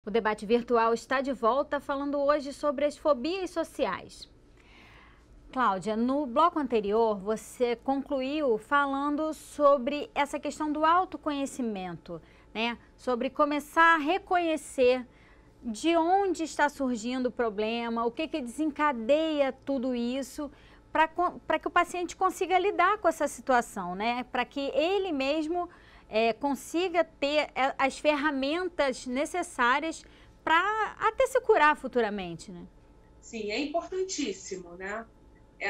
O debate virtual está de volta, falando hoje sobre as fobias sociais. Cláudia, no bloco anterior você concluiu falando sobre essa questão do autoconhecimento, né? Sobre começar a reconhecer de onde está surgindo o problema, o que desencadeia tudo isso, para que o paciente consiga lidar com essa situação, né? Para que ele mesmo consiga ter as ferramentas necessárias para até se curar futuramente, né? Sim, é importantíssimo, né?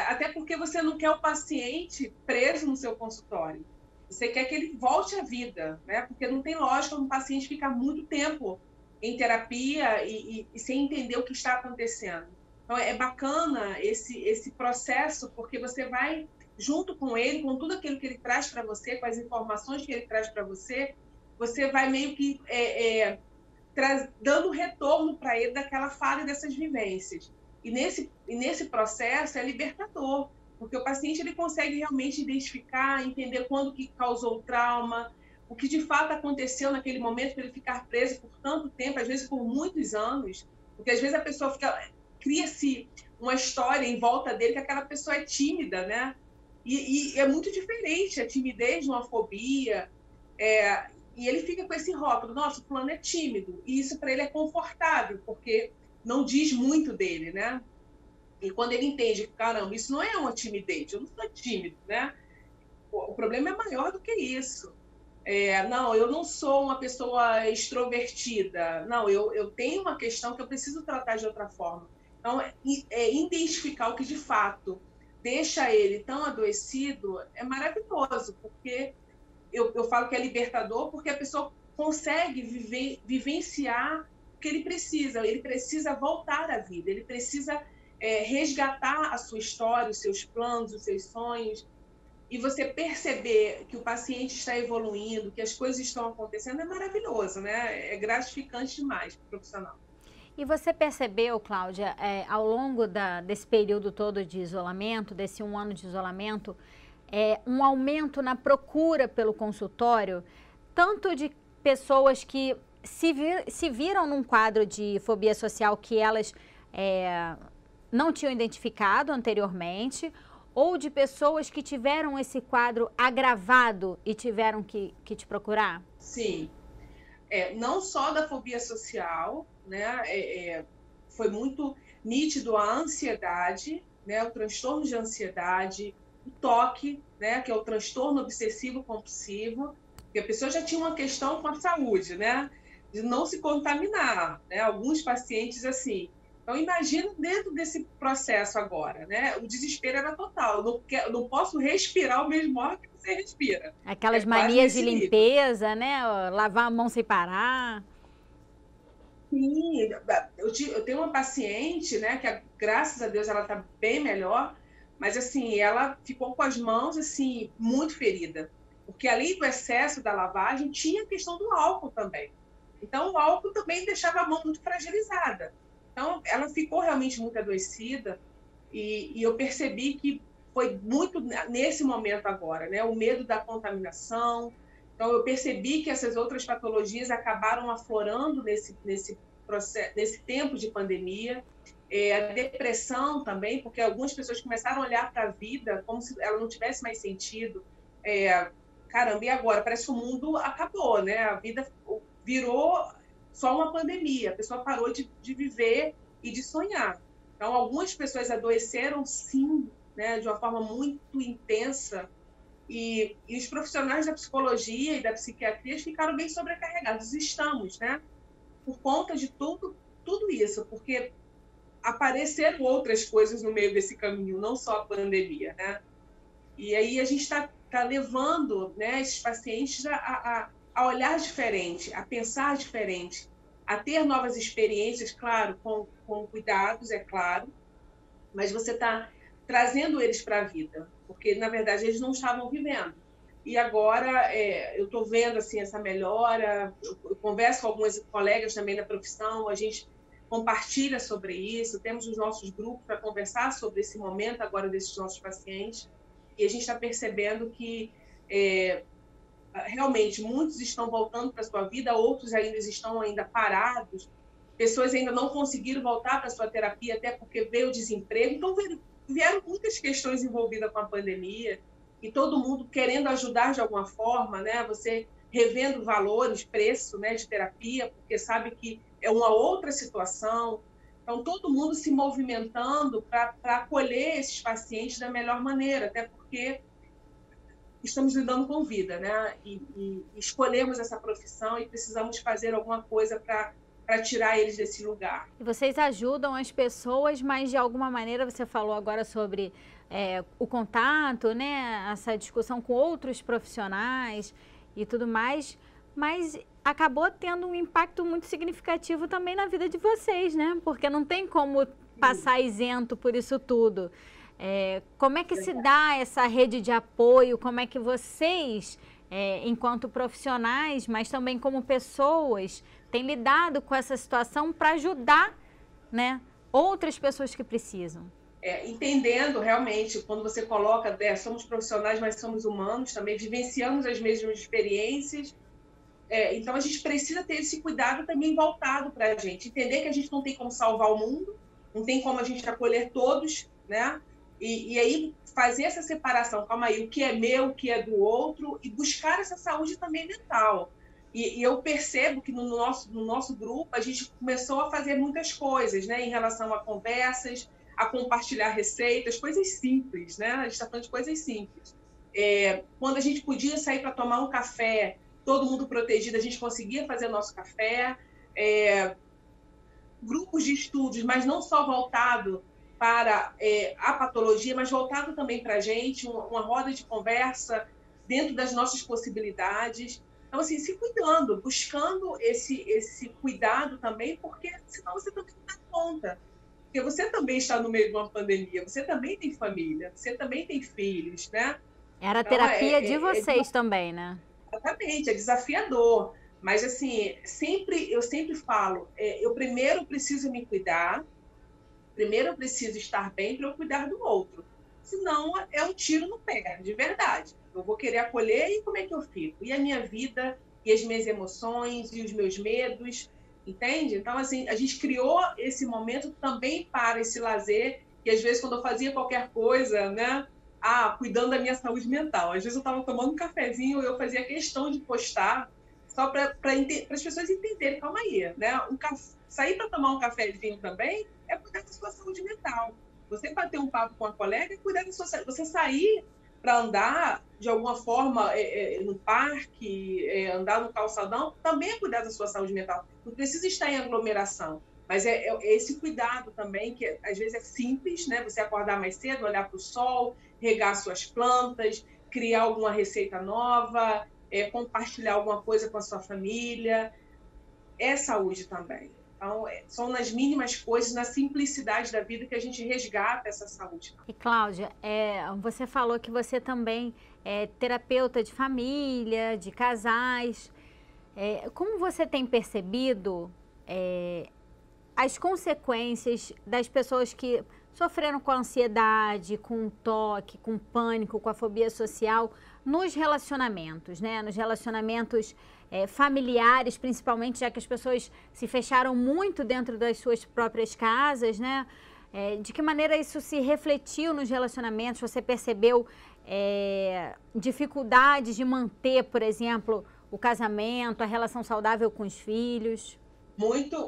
Até porque você não quer o paciente preso no seu consultório. Você quer que ele volte à vida, né? Porque não tem lógica um paciente ficar muito tempo em terapia e sem entender o que está acontecendo. Então, é bacana esse processo, porque você vai junto com ele, com tudo aquilo que ele traz para você, com as informações que ele traz para você, você vai meio que dando retorno para ele daquela fala e dessas vivências. E nesse processo é libertador, porque o paciente ele consegue realmente identificar, entender quando que causou o trauma, o que de fato aconteceu naquele momento para ele ficar preso por tanto tempo, às vezes por muitos anos, porque às vezes a pessoa cria-se uma história em volta dele que aquela pessoa é tímida, né? E é muito diferente a timidez de uma fobia, e ele fica com esse rótulo, nossa, o fulano é tímido, e isso para ele é confortável, porque não diz muito dele, né? E quando ele entende que, caramba, isso não é uma timidez, eu não sou tímido, né? O problema é maior do que isso. Não, eu não sou uma pessoa extrovertida, não, eu tenho uma questão que eu preciso tratar de outra forma. Então, identificar o que de fato deixa ele tão adoecido é maravilhoso, porque eu falo que é libertador, porque a pessoa consegue vivenciar o que ele precisa voltar à vida, ele precisa resgatar a sua história, os seus planos, os seus sonhos, e você perceber que o paciente está evoluindo, que as coisas estão acontecendo, é maravilhoso, né? É gratificante demais para o profissional. E você percebeu, Cláudia, ao longo desse período todo de isolamento, desse 1 ano de isolamento, um aumento na procura pelo consultório, tanto de pessoas que se viram num quadro de fobia social que elas não tinham identificado anteriormente, ou de pessoas que tiveram esse quadro agravado e tiveram que te procurar? Sim, não só da fobia social, né? Foi muito nítido a ansiedade, né? O transtorno de ansiedade, o toque, né? Que é o transtorno obsessivo compulsivo, que a pessoa já tinha uma questão com a saúde, né? De não se contaminar, né? Alguns pacientes assim. Então imagina dentro desse processo agora, né? O desespero era total. Não posso respirar o mesmo ar que você respira. É Aquelas quase manias de nesse nível. limpeza, né? Lavar a mão sem parar. Sim, eu tenho uma paciente, né, que graças a Deus ela está bem melhor, mas assim, ela ficou com as mãos assim muito ferida, porque além do excesso da lavagem, tinha a questão do álcool também. Então o álcool também deixava a mão muito fragilizada. Então ela ficou realmente muito adoecida e eu percebi que foi muito nesse momento agora, né, o medo da contaminação. Então, eu percebi que essas outras patologias acabaram aflorando nesse processo, nesse tempo de pandemia. A depressão também, porque algumas pessoas começaram a olhar para a vida como se ela não tivesse mais sentido. Caramba, e agora? Parece que o mundo acabou, né? A vida virou só uma pandemia. A pessoa parou de viver e de sonhar. Então, algumas pessoas adoeceram, sim, né, de uma forma muito intensa, e os profissionais da psicologia e da psiquiatria ficaram bem sobrecarregados. Estamos, né? Por conta de tudo isso, porque apareceram outras coisas no meio desse caminho, não só a pandemia, né? E aí a gente está levando, né, esses pacientes a olhar diferente, a pensar diferente, a ter novas experiências, claro, com cuidados, é claro, mas você está trazendo eles para a vida, porque, na verdade, eles não estavam vivendo. E agora eu estou vendo assim, essa melhora, eu converso com alguns colegas também da profissão, a gente compartilha sobre isso, temos os nossos grupos para conversar sobre esse momento agora desses nossos pacientes, e a gente está percebendo que realmente muitos estão voltando para a sua vida, outros ainda estão parados, pessoas ainda não conseguiram voltar para a sua terapia, até porque veio o desemprego. Então, vieram muitas questões envolvidas com a pandemia, e todo mundo querendo ajudar de alguma forma, né? Você revendo valores, preço, né, de terapia, porque sabe que é uma outra situação. Então, todo mundo se movimentando para acolher esses pacientes da melhor maneira, até porque estamos lidando com vida, né? E escolhemos essa profissão e precisamos fazer alguma coisa para tirar eles desse lugar. E vocês ajudam as pessoas, mas de alguma maneira você falou agora sobre o contato, né? Essa discussão com outros profissionais e tudo mais, mas acabou tendo um impacto muito significativo também na vida de vocês, né? Porque não tem como passar isento por isso tudo. Como é que se dá essa rede de apoio? Como é que vocês, enquanto profissionais, mas também como pessoas, têm lidado com essa situação para ajudar, né, outras pessoas que precisam? Entendendo realmente, quando você coloca, somos profissionais, mas somos humanos também, vivenciamos as mesmas experiências. Então, a gente precisa ter esse cuidado também voltado para a gente. Entender que a gente não tem como salvar o mundo, não tem como a gente acolher todos, né? E aí fazer essa separação, calma aí, o que é meu, o que é do outro, e buscar essa saúde também mental. E eu percebo que no nosso grupo a gente começou a fazer muitas coisas, né, em relação a conversas, a compartilhar receitas, coisas simples, né? A gente está falando de coisas simples. Quando a gente podia sair para tomar um café, todo mundo protegido, a gente conseguia fazer nosso café. Grupos de estudos, mas não só voltado para a patologia, mas voltado também para a gente, uma roda de conversa dentro das nossas possibilidades. Então, assim, se cuidando, buscando esse cuidado também, porque senão você também não dá conta. Porque você também está no meio de uma pandemia, você também tem família, você também tem filhos, né? Era a terapia de vocês também, né? Exatamente, é desafiador. Mas, assim, eu sempre falo, eu primeiro preciso me cuidar, primeiro eu preciso estar bem para eu cuidar do outro. Senão, é um tiro no pé, de verdade. Eu vou querer acolher e como é que eu fico? E a minha vida, e as minhas emoções, e os meus medos, entende? Então, assim, a gente criou esse momento também para esse lazer, e às vezes quando eu fazia qualquer coisa, né? Cuidando da minha saúde mental. Às vezes eu estava tomando um cafezinho e eu fazia questão de postar, só para as pessoas entenderem, calma aí, né? Sair para tomar um cafezinho também é cuidar da sua saúde mental. Você bater um papo com a colega é cuidar da sua saúde. Você sair para andar, de alguma forma, no parque, andar no calçadão, também é cuidar da sua saúde mental. Não precisa estar em aglomeração, mas é esse cuidado também, que às vezes é simples, né? Você acordar mais cedo, olhar para o sol, regar suas plantas, criar alguma receita nova, compartilhar alguma coisa com a sua família. É saúde também. Então, são nas mínimas coisas, na simplicidade da vida que a gente resgata essa saúde. E, Cláudia, você falou que você também é terapeuta de família, de casais. Como você tem percebido as consequências das pessoas que sofreram com ansiedade, com toque, com pânico, com a fobia social nos relacionamentos, né? Nos relacionamentos familiares, principalmente, já que as pessoas se fecharam muito dentro das suas próprias casas, né? De que maneira isso se refletiu nos relacionamentos? Você percebeu dificuldades de manter, por exemplo, o casamento, a relação saudável com os filhos?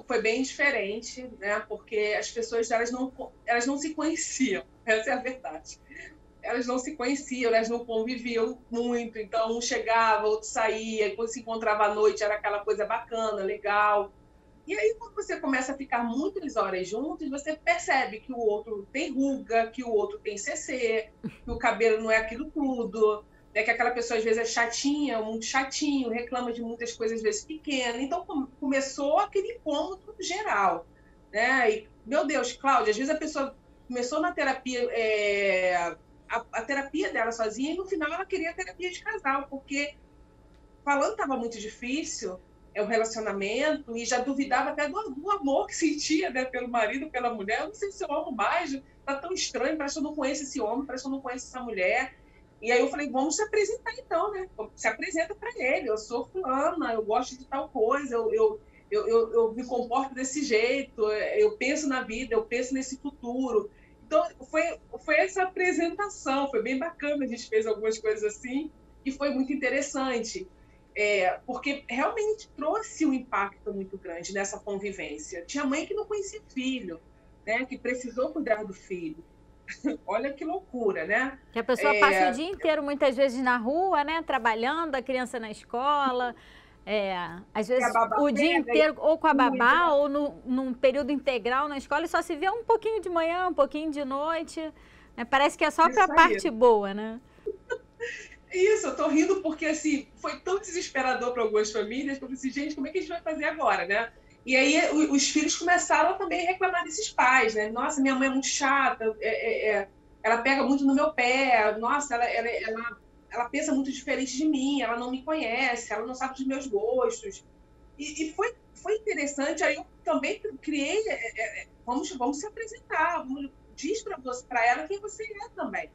Foi bem diferente, né? Porque as pessoas elas não se conheciam, essa é a verdade. Elas não se conheciam, elas não conviviam muito, então um chegava, outro saía, quando se encontrava à noite era aquela coisa bacana, legal. E aí, quando você começa a ficar muitas horas juntos, você percebe que o outro tem ruga, que o outro tem CC, que o cabelo não é aquilo tudo, né? Que aquela pessoa às vezes é chatinha, muito chatinho, reclama de muitas coisas às vezes pequenas. Então, começou aquele incômodo geral, né? E, meu Deus, Cláudia, às vezes a pessoa começou na terapia, a terapia dela sozinha, e no final ela queria terapia de casal, porque falando estava muito difícil o relacionamento, e já duvidava até do amor que sentia, né, pelo marido, pela mulher. Eu não sei se eu amo mais, tá tão estranho, parece que eu não conheço esse homem, parece que eu não conheço essa mulher. E aí eu falei, vamos se apresentar então, né? Se apresenta para ele, eu sou fulana, eu gosto de tal coisa, eu me comporto desse jeito, eu penso na vida, eu penso nesse futuro. Então, foi essa apresentação, foi bem bacana, a gente fez algumas coisas assim, e foi muito interessante, porque realmente trouxe um impacto muito grande nessa convivência. Tinha mãe que não conhecia filho, né, que precisou cuidar do filho. Olha que loucura, né? Que a pessoa passa o dia inteiro, muitas vezes, na rua, né, trabalhando, a criança na escola, às vezes o dia inteiro ou com a babá ou num período integral na escola e só se vê um pouquinho de manhã, um pouquinho de noite, né? Parece que é só para a parte boa, né? Isso, eu tô rindo porque, assim, foi tão desesperador para algumas famílias que eu falei assim, gente, como é que a gente vai fazer agora, né? E aí os filhos começaram também a reclamar desses pais, né? Nossa, minha mãe é muito chata, ela pega muito no meu pé, nossa, ela pensa muito diferente de mim, ela não me conhece, ela não sabe dos meus gostos. E foi interessante, aí eu também criei, vamos se apresentar, diz para ela quem você é também.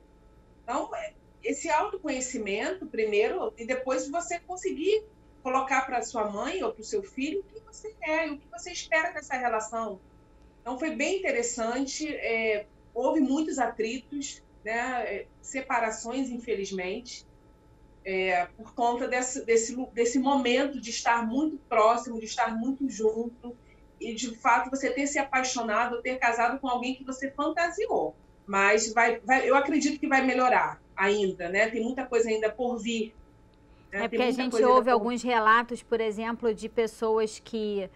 Então, esse autoconhecimento primeiro, e depois você conseguir colocar para sua mãe ou para o seu filho o que você é, o que você espera dessa relação. Então, foi bem interessante, houve muitos atritos, né, separações, infelizmente, por conta desse momento de estar muito próximo, de estar muito junto, e, de fato, você ter se apaixonado, ter casado com alguém que você fantasiou. Mas eu acredito que vai melhorar ainda, né? Tem muita coisa ainda por vir. Né? Porque a gente ouve alguns relatos, por exemplo, de pessoas que...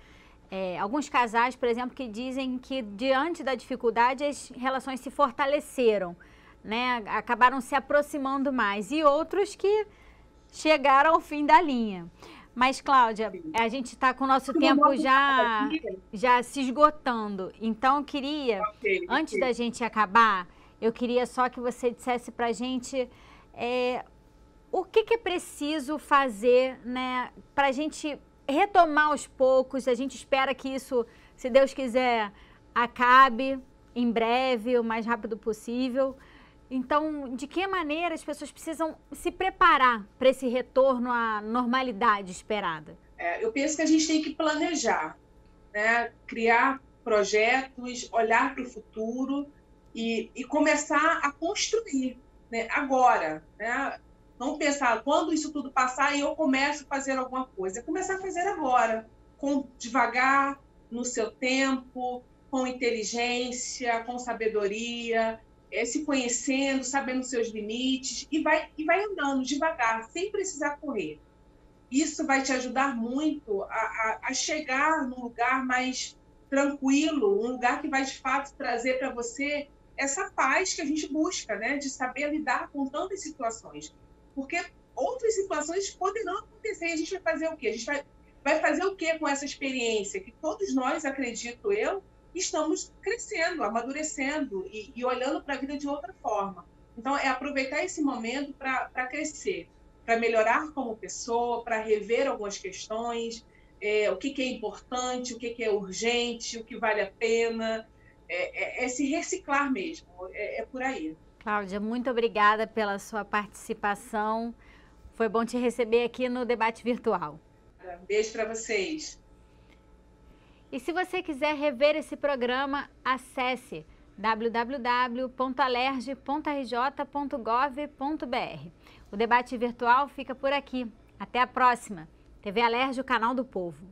alguns casais, por exemplo, que dizem que diante da dificuldade as relações se fortaleceram, né? Acabaram se aproximando mais. E outros que chegaram ao fim da linha. Mas, Cláudia, a gente está com o nosso tempo já se esgotando. Então, eu queria, antes da gente acabar, eu queria só que você dissesse para a gente o que é preciso fazer, né, para a gente retomar aos poucos. A gente espera que isso, se Deus quiser, acabe em breve, o mais rápido possível. Então, de que maneira as pessoas precisam se preparar para esse retorno à normalidade esperada? Eu penso que a gente tem que planejar, né? Criar projetos, olhar para o futuro e começar a construir, né? Agora, né? Não pensar, quando isso tudo passar, eu começo a fazer alguma coisa. É começar a fazer agora, devagar, no seu tempo, com inteligência, com sabedoria, se conhecendo, sabendo seus limites, e vai andando devagar, sem precisar correr. Isso vai te ajudar muito a chegar num lugar mais tranquilo, um lugar que vai, de fato, trazer para você essa paz que a gente busca, né? De saber lidar com tantas situações. Porque outras situações poderão acontecer, e a gente vai fazer o quê? A gente vai fazer o quê com essa experiência? Que todos nós, acredito eu, estamos crescendo, amadurecendo e olhando para a vida de outra forma. Então, é aproveitar esse momento para crescer, para melhorar como pessoa, para rever algumas questões, o que é importante, o que é urgente, o que vale a pena, se reciclar mesmo, por aí. Cláudia, muito obrigada pela sua participação. Foi bom te receber aqui no Debate Virtual. Beijo para vocês. E se você quiser rever esse programa, acesse www.alerj.rj.gov.br. O Debate Virtual fica por aqui. Até a próxima. TV Alerj, o canal do povo.